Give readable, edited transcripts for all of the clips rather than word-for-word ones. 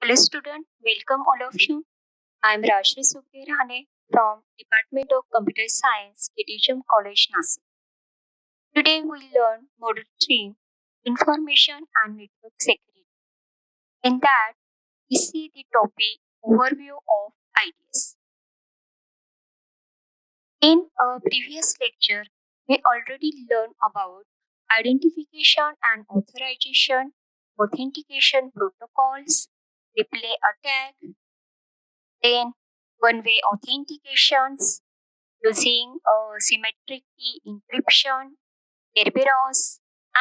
Hello student, welcome all of you. I am Rashmi Sukhirane from Department of Computer Science, KTHM College, Nasik. Today we learn Module 3, Information and Network Security. In that, we see the topic Overview of Ideas. In a previous lecture, we already learned about identification and authorization, authentication protocols, replay attack, then one-way authentications using symmetric key encryption, Kerberos,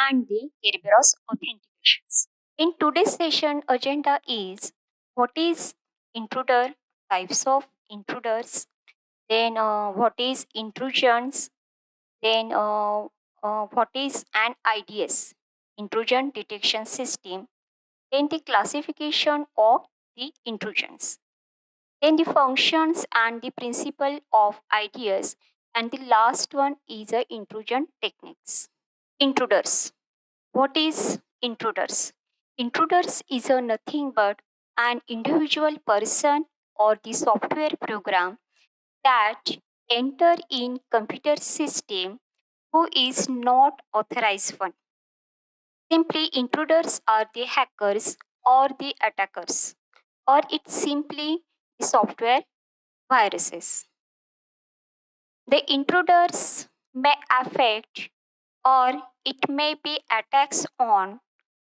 and the Kerberos authentications. In today's session, agenda is what is intruder, types of intruders, then what is intrusions, then what is an IDS, intrusion detection system, then the classification of the intrusions, then the functions and the principle of ideas, and the last one is a intrusion techniques. Intruders. What is intruders? Intruders is a nothing but an individual person or the software program that enter in computer system who is not authorized one. Simply intruders are the hackers or the attackers, or it's simply the software viruses. The intruders may affect or it may be attacks on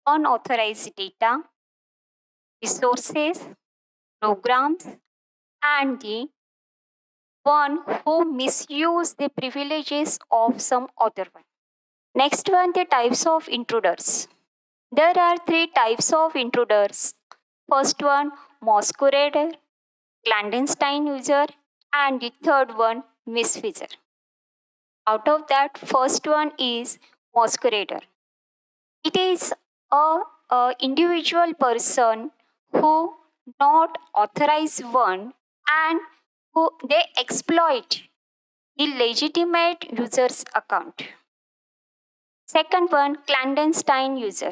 unauthorized data, resources, programs, and the one who misuse the privileges of some other one. Next one, the types of intruders. There are three types of intruders. First one, masquerader, clandestine user, and the third one, misfeature. Out of that, first one is masquerader. It is a individual person who not authorized one and who they exploit the legitimate user's account. Second one, clandestine user.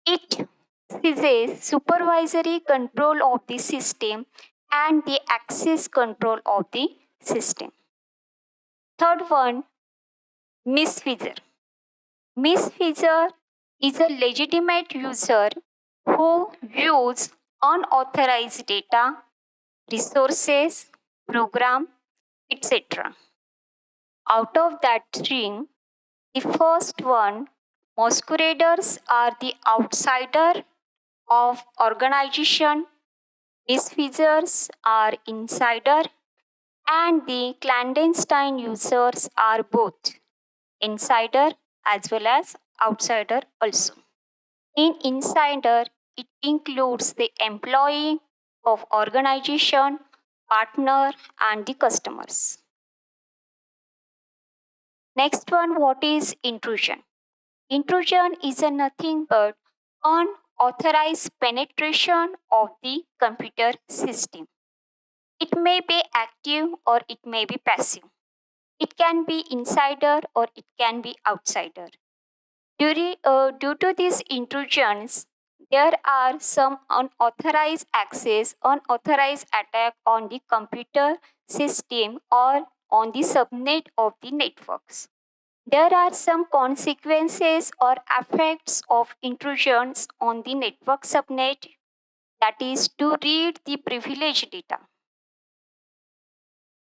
It seizes supervisory control of the system and the access control of the system. Third one, misfeature. Misfeature is a legitimate user who use unauthorized data, resources, program, etc. Out of that string, the first one, masqueraders are the outsider of organization, misfeatures are insider, and the clandestine users are both insider as well as outsider also. In insider, it includes the employee of organization, partner, and the customers. Next one, what is intrusion? Intrusion is a nothing but unauthorized penetration of the computer system. It may be active or it may be passive. It can be insider or it can be outsider. Due to these intrusions, there are some unauthorized access, unauthorized attack on the computer system or on the subnet of the networks. There are some consequences or effects of intrusions on the network subnet, that is to read the privileged data,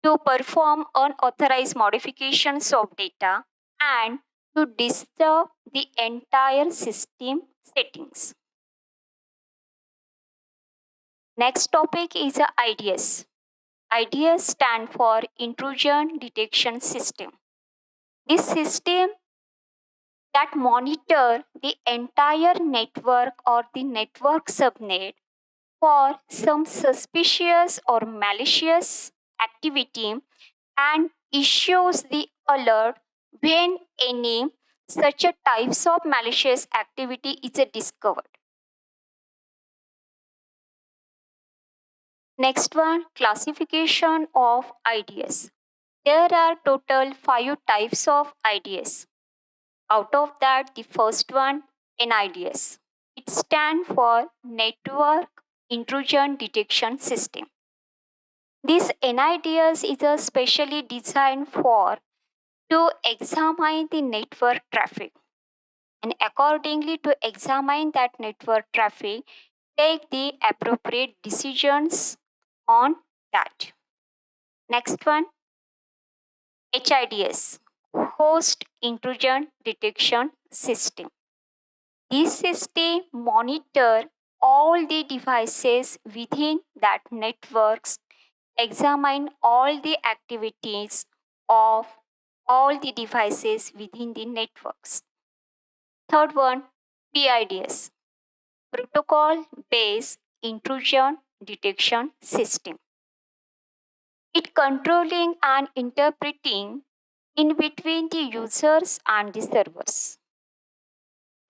to perform unauthorized modifications of data, and to disturb the entire system settings. Next topic is IDS. IDS stand for Intrusion Detection System. This system that monitor the entire network or the network subnet for some suspicious or malicious activity and issues the alert when any such a types of malicious activity is discovered. Next one, classification of IDS. There are total 5 types of IDS. Out of that, the first one, NIDS. It stands for Network Intrusion Detection System. This NIDS is a specially designed for to examine the network traffic and accordingly to examine that network traffic, take the appropriate decisions on that. Next one, HIDS, Host Intrusion Detection System. This system monitor all the devices within that networks, examine all the activities of all the devices within the networks. Third one, PIDS, Protocol Based Intrusion Detection System. It controlling and interpreting in between the users and the servers.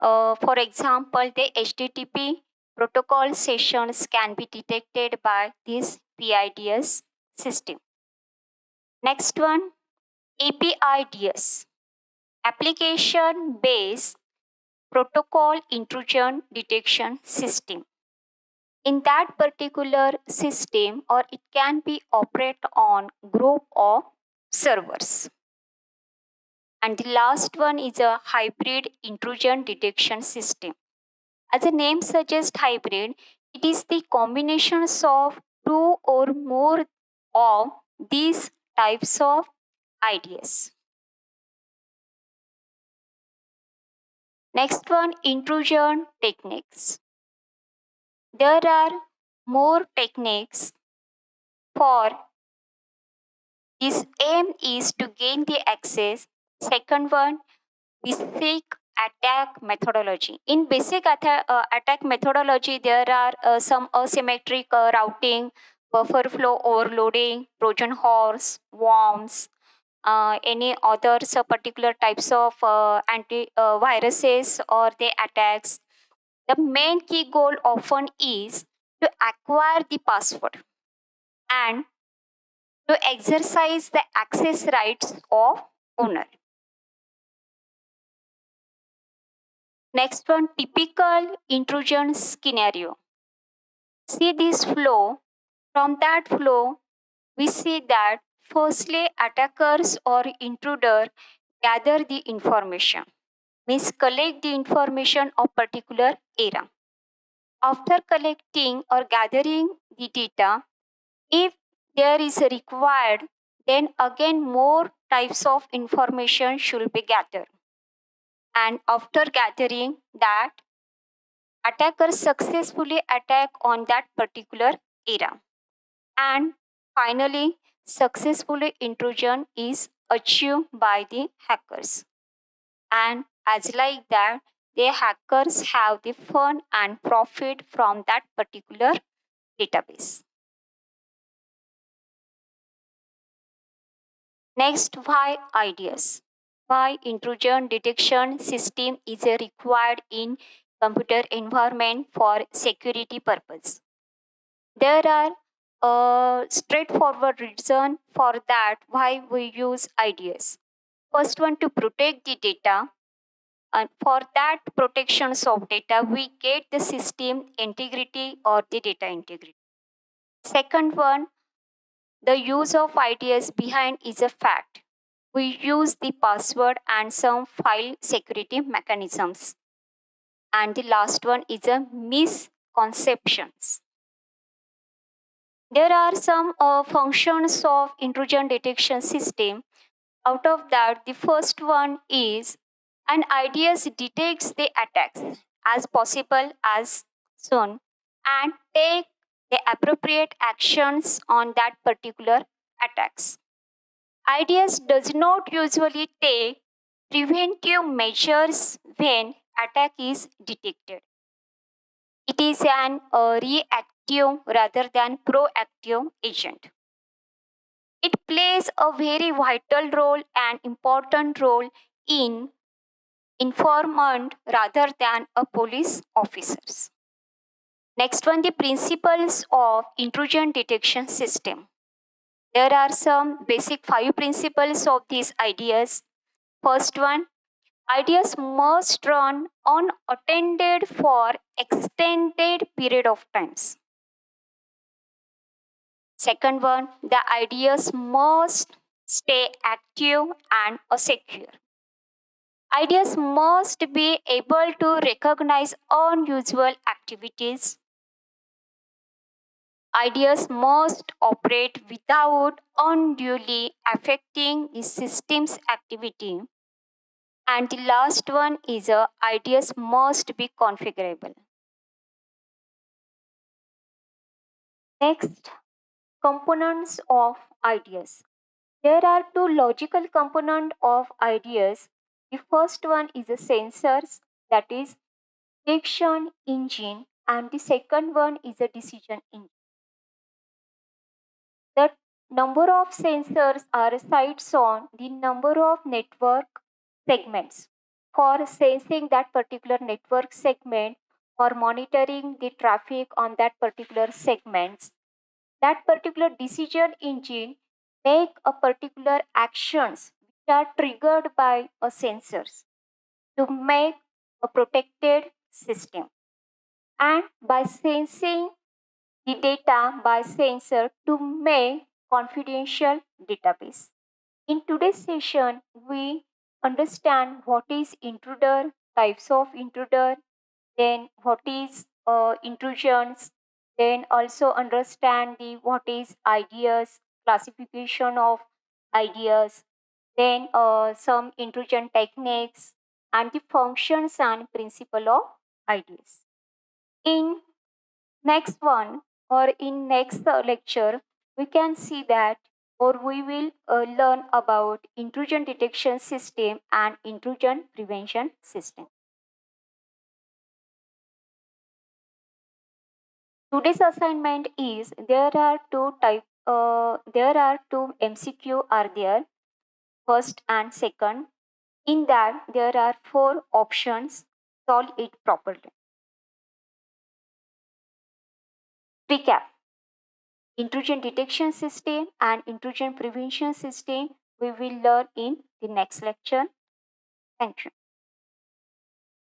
For example, the HTTP protocol sessions can be detected by this PIDS system. Next one, APIDS, Application Based Protocol Intrusion Detection System. In that particular system, or it can be operate on group of servers. And the last one is a hybrid intrusion detection system. As the name suggests, hybrid, it is the combinations of two or more of these types of IDS. Next one, intrusion techniques. There are more techniques for this. Aim is to gain the access. Second one, basic attack methodology. In basic attack methodology, there are some asymmetric routing, buffer flow overloading, Trojan horse, worms, any others particular types of anti viruses or the attacks. The main key goal often is to acquire the password and to exercise the access rights of owner. Next one, typical intrusion scenario. See this flow. From that flow, we see that firstly attackers or intruder gather the information, means collect the information of particular era. After collecting or gathering the data, if there is required, then again more types of information should be gathered. And after gathering that, attackers successfully attack on that particular era. And finally, successfully intrusion is achieved by the hackers. And as like that, the hackers have the fun and profit from that particular database. Next, why IDS? Why intrusion detection system is required in computer environment for security purpose? There are a straightforward reason for that why we use IDS. First one, to protect the data, and for that protections of data we get the system integrity or the data integrity. Second one, the use of IDS behind is a fact. We use the password and some file security mechanisms. And the last one is a misconceptions. There are some functions of intrusion detection system. Out of that, the first one is an IDS detects the attacks as possible as soon and take the appropriate actions on that particular attacks. IDS does not usually take preventive measures when attack is detected. It is an reactive rather than proactive agent. It plays a very vital role and important role in informant rather than a police officers. Next one, the principles of intrusion detection system. There are some basic 5 principles of these ideas. First one, Ideas must run unattended for extended period of times. Second one, the ideas must stay active and secure. Ideas must be able to recognize unusual activities. Ideas must operate without unduly affecting the system's activity. And the last one is ideas must be configurable. Next, components of ideas. There are two logical components of ideas. The first one is the sensors, that is detection engine, and the second one is a decision engine. The number of sensors are sites on the number of network segments. For sensing that particular network segment or monitoring the traffic on that particular segments, that particular decision engine make a particular actions which are triggered by a sensors to make a protected system, and by sensing the data by sensor to make confidential database. In today's session, we understand what is intruder, types of intruder, then what is intrusions, then also understand the what is ideas, classification of ideas, then some intrusion techniques, and the functions and principle of ideas. In next one or in next lecture, we can see that or we will learn about intrusion detection system and intrusion prevention system. Today's assignment is there are two MCQ are there, first and second. In that there are four options. Solve it properly. Recap. Intrusion detection system and intrusion prevention system we will learn in the next lecture. Thank you.